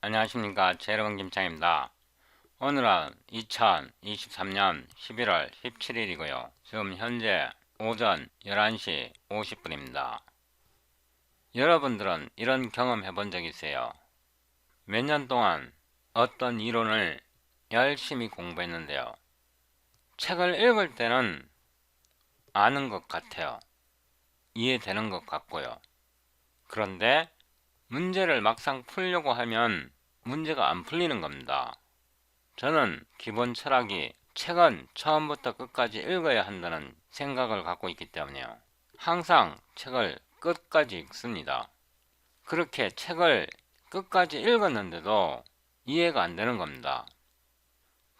안녕하십니까. 제 이름은 김창입니다. 오늘은 2023년 11월 17일이고요. 지금 현재 오전 11시 50분입니다. 여러분들은 이런 경험 해본 적 있어요? 몇 년 동안 어떤 이론을 열심히 공부했는데요. 책을 읽을 때는 아는 것 같아요. 이해되는 것 같고요. 그런데 문제를 막상 풀려고 하면 문제가 안 풀리는 겁니다. 저는 기본 철학이 책은 처음부터 끝까지 읽어야 한다는 생각을 갖고 있기 때문에요. 항상 책을 끝까지 읽습니다. 그렇게 책을 끝까지 읽었는데도 이해가 안 되는 겁니다.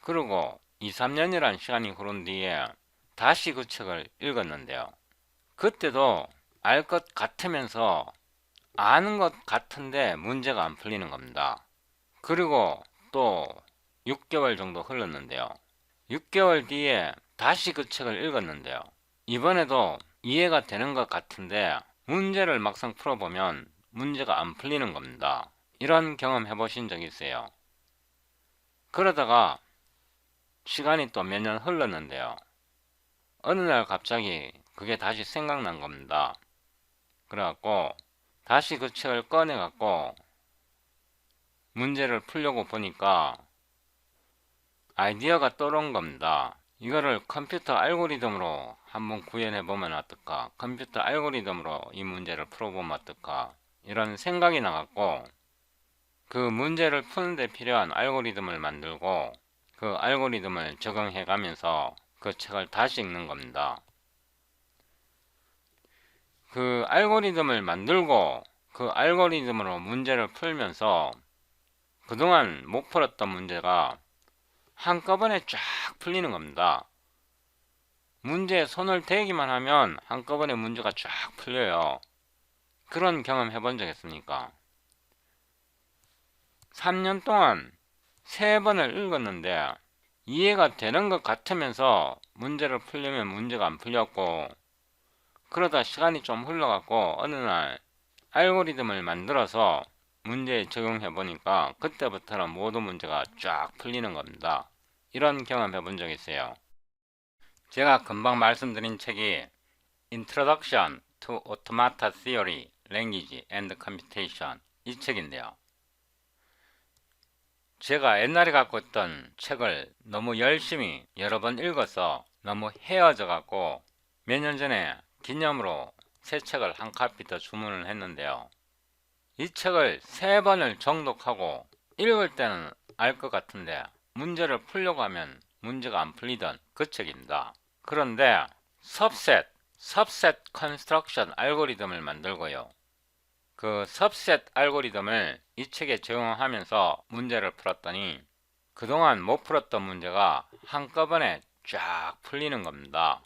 그리고 2, 3년이란 시간이 흐른 뒤에 다시 그 책을 읽었는데요. 그때도 알 것 같으면서 아는 것 같은데 문제가 안 풀리는 겁니다. 그리고 또 6개월 정도 흘렀는데요. 6개월 뒤에 다시 그 책을 읽었는데요. 이번에도 이해가 되는 것 같은데 문제를 막상 풀어보면 문제가 안 풀리는 겁니다. 이런 경험 해보신 적 있어요? 그러다가 시간이 또 몇 년 흘렀는데요. 어느 날 갑자기 그게 다시 생각난 겁니다. 그래갖고 다시 그 책을 꺼내갖고 문제를 풀려고 보니까 아이디어가 떠오른 겁니다. 이거를 컴퓨터 알고리즘으로 한번 구현해 보면 어떨까? 컴퓨터 알고리즘으로 이 문제를 풀어보면 어떨까? 이런 생각이 나갖고 그 문제를 푸는 데 필요한 알고리즘을 만들고 그 알고리즘을 적용해 가면서 그 책을 다시 읽는 겁니다. 그 알고리즘을 만들고 그 알고리즘으로 문제를 풀면서 그동안 못 풀었던 문제가 한꺼번에 쫙 풀리는 겁니다. 문제에 손을 대기만 하면 한꺼번에 문제가 쫙 풀려요. 그런 경험 해본 적 있습니까? 3년 동안 3번을 읽었는데 이해가 되는 것 같으면서 문제를 풀려면 문제가 안 풀렸고, 그러다 시간이 좀 흘러갔고 어느 날 알고리즘을 만들어서 문제에 적용해 보니까 그때부터는 모든 문제가 쫙 풀리는 겁니다. 이런 경험 해본 적 있어요. 제가 금방 말씀드린 책이 Introduction to Automata Theory, Language and Computation, 이 책인데요. 제가 옛날에 갖고 있던 책을 너무 열심히 여러 번 읽어서 너무 헤어져 갖고 몇 년 전에 기념으로 새 책을 한 카피 더 주문을 했는데요. 이 책을 3번을 정독하고 읽을 때는 알 것 같은데 문제를 풀려고 하면 문제가 안 풀리던 그 책입니다. 그런데 subset 컨스트럭션 알고리즘을 만들고요. 그 subset 알고리즘을 이 책에 적용하면서 문제를 풀었더니 그동안 못 풀었던 문제가 한꺼번에 쫙 풀리는 겁니다.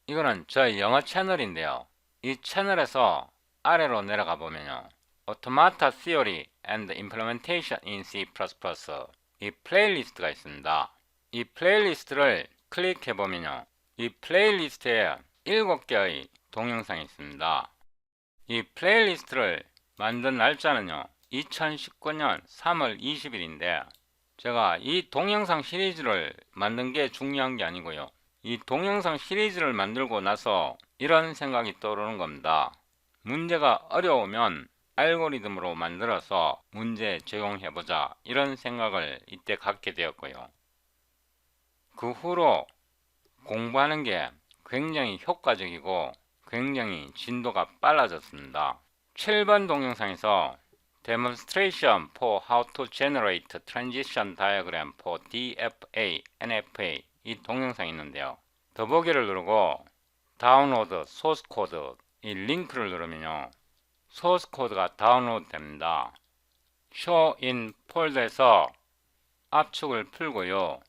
이거는 저희 영어 채널인데요. 이 채널에서 아래로 내려가 보면요. Automata Theory and Implementation in C++ 이 플레이리스트가 있습니다. 이 플레이리스트를 클릭해 보면요. 이 플레이리스트에 7개의 동영상이 있습니다. 이 플레이리스트를 만든 날짜는요. 2019년 3월 20일인데 제가 이 동영상 시리즈를 만든 게 중요한 게 아니고요. 이 동영상 시리즈를 만들고 나서 이런 생각이 떠오르는 겁니다. 문제가 어려우면 알고리즘으로 만들어서 문제에 적용해보자, 이런 생각을 이때 갖게 되었고요. 그 후로 공부하는 게 굉장히 효과적이고 굉장히 진도가 빨라졌습니다. 7번 동영상에서 Demonstration for how to generate transition diagram for DFA, NFA, 이 동영상이 있는데요. 더보기를 누르고 다운로드 소스 코드, 이 링크를 누르면요. 소스 코드가 다운로드 됩니다. Show in 폴더에서 압축을 풀고요.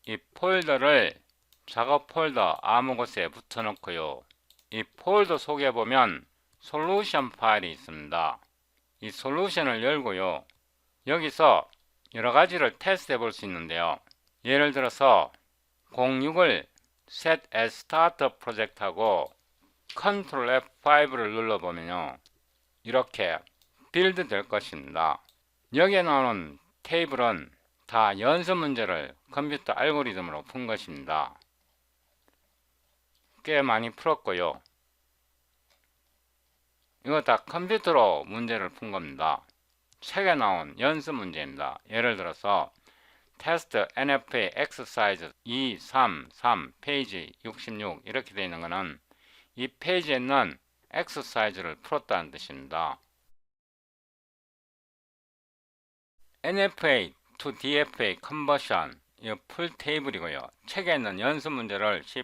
이 폴더를 작업 폴더 아무 곳에 붙여 놓고요. 이 폴더 속에 보면 솔루션 파일이 있습니다. 이 솔루션을 열고요. 여기서 여러 가지를 테스트 해볼 수 있는데요. 예를 들어서 06을 Set as Starter Project 하고 Ctrl F5를 눌러보면요. 이렇게 빌드 될 것입니다. 여기에 나오는 테이블은 다 연습 문제를 컴퓨터 알고리즘으로 푼 것입니다. 꽤 많이 풀었고요. 이거 다 컴퓨터로 문제를 푼 겁니다. 책에 나온 연습 문제입니다. 예를 들어서 테스트 NFA exercise 233 페이지 66 이렇게 되어 있는 것은 이 페이지에 있는 exercise를 풀었다는 뜻입니다. NFA to DFA conversion 이 풀 테이블이고요. 책에 있는 연습 문제를 C++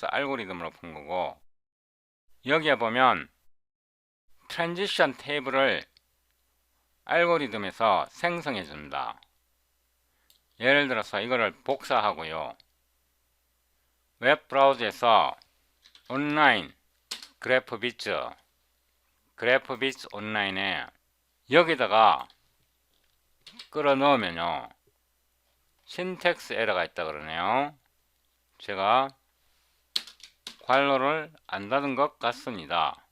알고리즘으로 푼 거고, 여기에 보면 트랜지션 테이블을 알고리즘에서 생성해 줍니다. 예를 들어서 이거를 복사하고요. 웹브라우저에서 온라인 그래프비츠 온라인에 여기다가 끌어 넣으면요, 신텍스 에러가 있다 그러네요. 제가 괄호를 안 닫은 것 같습니다.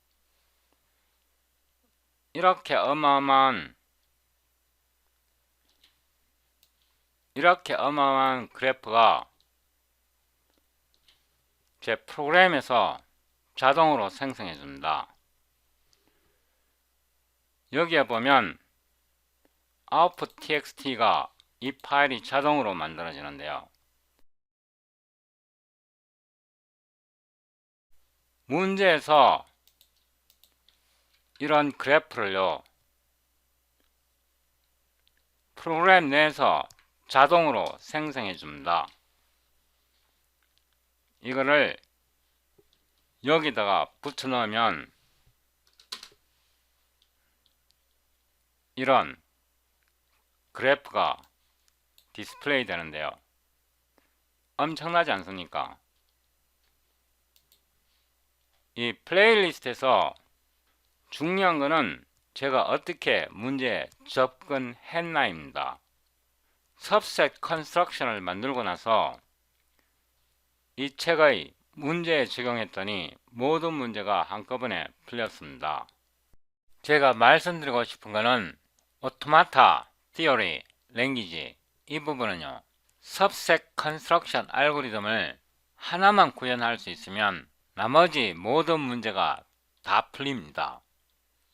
이렇게 어마어마한 그래프가 제 프로그램에서 자동으로 생성해 줍니다. 여기에 보면 output.txt가 이 파일이 자동으로 만들어지는데요. 문제에서 이런 그래프를요, 프로그램 내에서 자동으로 생성해 줍니다. 이거를 여기다가 붙여 넣으면 이런 그래프가 디스플레이 되는데요. 엄청나지 않습니까? 이 플레이리스트에서 중요한 거는 제가 어떻게 문제에 접근했나입니다. subset construction을 만들고 나서 이 책의 문제에 적용했더니 모든 문제가 한꺼번에 풀렸습니다. 제가 말씀드리고 싶은 거는 오토마타, theory, language 이 부분은요, subset construction 알고리즘을 하나만 구현할 수 있으면 나머지 모든 문제가 다 풀립니다.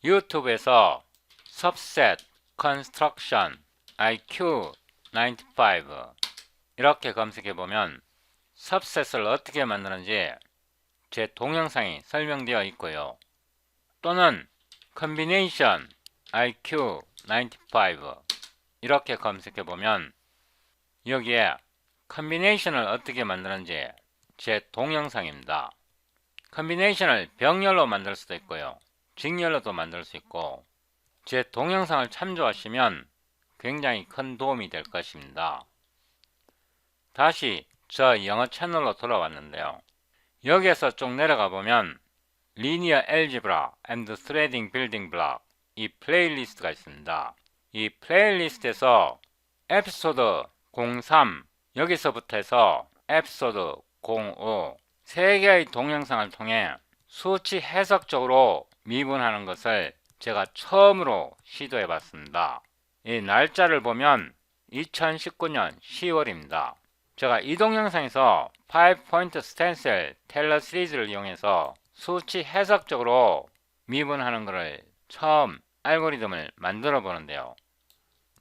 유튜브에서 subset construction IQ 95 이렇게 검색해 보면 subset을 어떻게 만드는지 제 동영상이 설명되어 있고요. 또는 combination IQ 95 이렇게 검색해 보면 여기에 combination을 어떻게 만드는지 제 동영상입니다. combination을 병렬로 만들 수도 있고요, 직렬로도 만들 수 있고, 제 동영상을 참조하시면 굉장히 큰 도움이 될 것입니다. 다시 저 영어 채널로 돌아왔는데요. 여기에서 쭉 내려가 보면 Linear Algebra and Threading Building Block 이 플레이리스트가 있습니다. 이 플레이리스트에서 에피소드 03 여기서부터 해서 에피소드 05 3개의 동영상을 통해 수치 해석적으로 미분하는 것을 제가 처음으로 시도해 봤습니다. 이 날짜를 보면 2019년 10월입니다. 제가 이 동영상에서 5포인트 스텐셀 텔러 시리즈를 이용해서 수치 해석적으로 미분하는 것을 처음 알고리즘을 만들어 보는데요.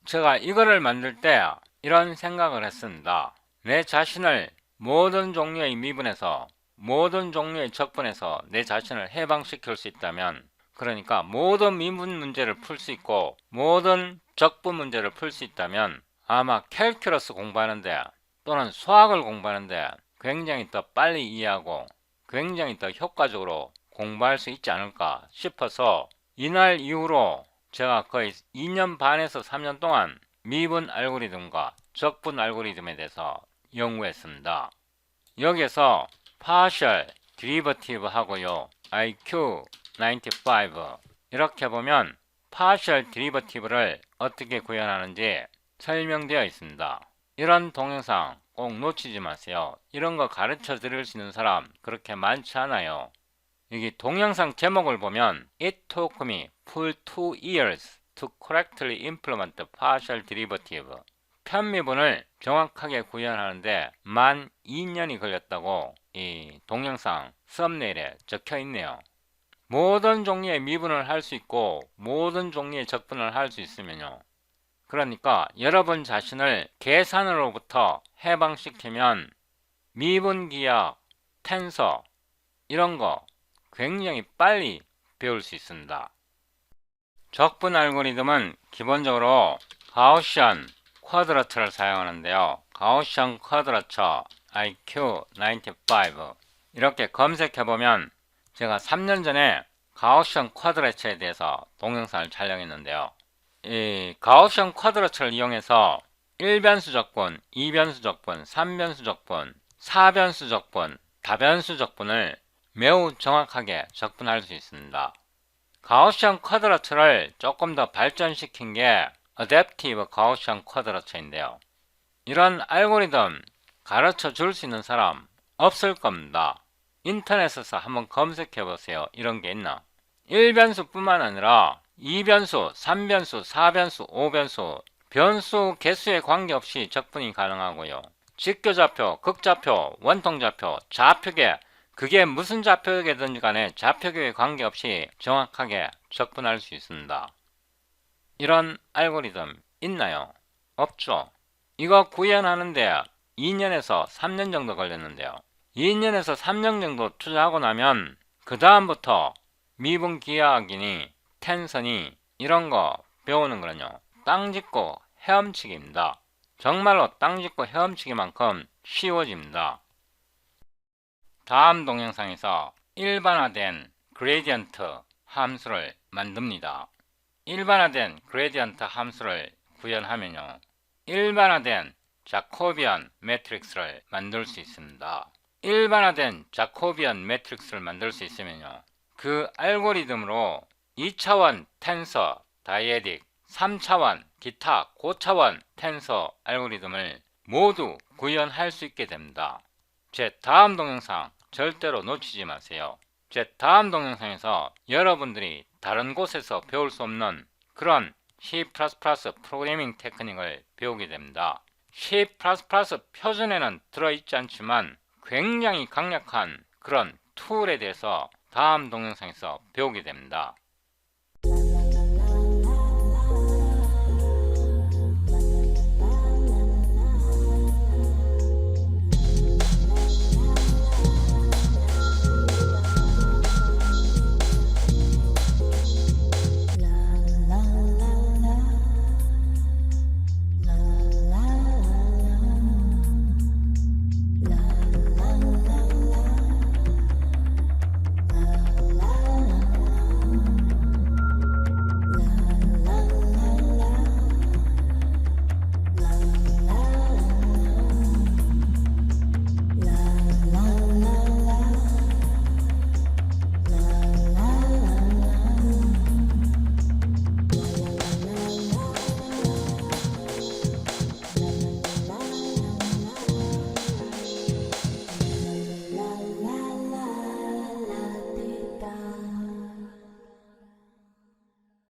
제가 이거를 만들 때 이런 생각을 했습니다. 내 자신을 모든 종류의 미분에서, 모든 종류의 적분에서 내 자신을 해방시킬 수 있다면, 그러니까 모든 미분 문제를 풀 수 있고 모든 적분 문제를 풀 수 있다면 아마 캘큘러스 공부하는데 또는 수학을 공부하는데 굉장히 더 빨리 이해하고 굉장히 더 효과적으로 공부할 수 있지 않을까 싶어서 이날 이후로 제가 거의 2년 반에서 3년 동안 미분 알고리즘과 적분 알고리즘에 대해서 연구했습니다. 여기에서 partial derivative 하고요, IQ 95 이렇게 보면 partial derivative를 어떻게 구현하는지 설명되어 있습니다. 이런 동영상 꼭 놓치지 마세요. 이런 거 가르쳐 드릴 수 있는 사람 그렇게 많지 않아요. 여기 동영상 제목을 보면 It took me full 2 years to correctly implement the partial derivative. 편미분을 정확하게 구현하는데 12년이 걸렸다고 이 동영상 썸네일에 적혀 있네요. 모든 종류의 미분을 할 수 있고 모든 종류의 적분을 할 수 있으면요. 그러니까 여러분 자신을 계산으로부터 해방시키면 미분기하, 텐서 이런 거 굉장히 빨리 배울 수 있습니다. 적분 알고리즘은 기본적으로 가우시안 쿼드라처를 사용하는데요. 가우시안 쿼드라처 IQ95 이렇게 검색해보면 제가 3년 전에 가우시안 쿼드라처에 대해서 동영상을 촬영했는데요. 이 가우시안 쿼드라처를 이용해서 1변수 적분, 2변수 적분, 3변수 적분, 4변수 적분, 다변수 적분을 매우 정확하게 적분할 수 있습니다. 가우시안 쿼드라처를 조금 더 발전시킨 게 어댑티브 가우시안 쿼드라처인데요. 이런 알고리즘 가르쳐 줄 수 있는 사람 없을 겁니다. 인터넷에서 한번 검색해 보세요. 이런 게 있나? 1변수 뿐만 아니라 2변수, 3변수, 4변수, 5변수 변수 개수에 관계없이 적분이 가능하고요. 직교좌표, 극좌표, 원통좌표, 좌표계 그게 무슨 좌표계든 간에 좌표계에 관계없이 정확하게 적분할 수 있습니다. 이런 알고리즘 있나요? 없죠. 이거 구현하는데 2년에서 3년 정도 걸렸는데요. 2년에서 3년 정도 투자하고 나면 그 다음부터 미분기하학이니 텐선이 이런 거 배우는 거는요. 땅 짚고 헤엄치기입니다. 정말로 땅 짚고 헤엄치기만큼 쉬워집니다. 다음 동영상에서 일반화된 그레디언트 함수를 만듭니다. 일반화된 그레디언트 함수를 구현하면요. 일반화된 자코비안 매트릭스를 만들 수 있습니다. 일반화된 자코비안 매트릭스를 만들 수 있으면요. 그 알고리즘으로 2차원 텐서 다이에딕, 3차원 기타 고차원 텐서 알고리즘을 모두 구현할 수 있게 됩니다. 제 다음 동영상 절대로 놓치지 마세요. 제 다음 동영상에서 여러분들이 다른 곳에서 배울 수 없는 그런 C++ 프로그래밍 테크닉을 배우게 됩니다. C++ 표준에는 들어있지 않지만 굉장히 강력한 그런 툴에 대해서 다음 동영상에서 배우게 됩니다.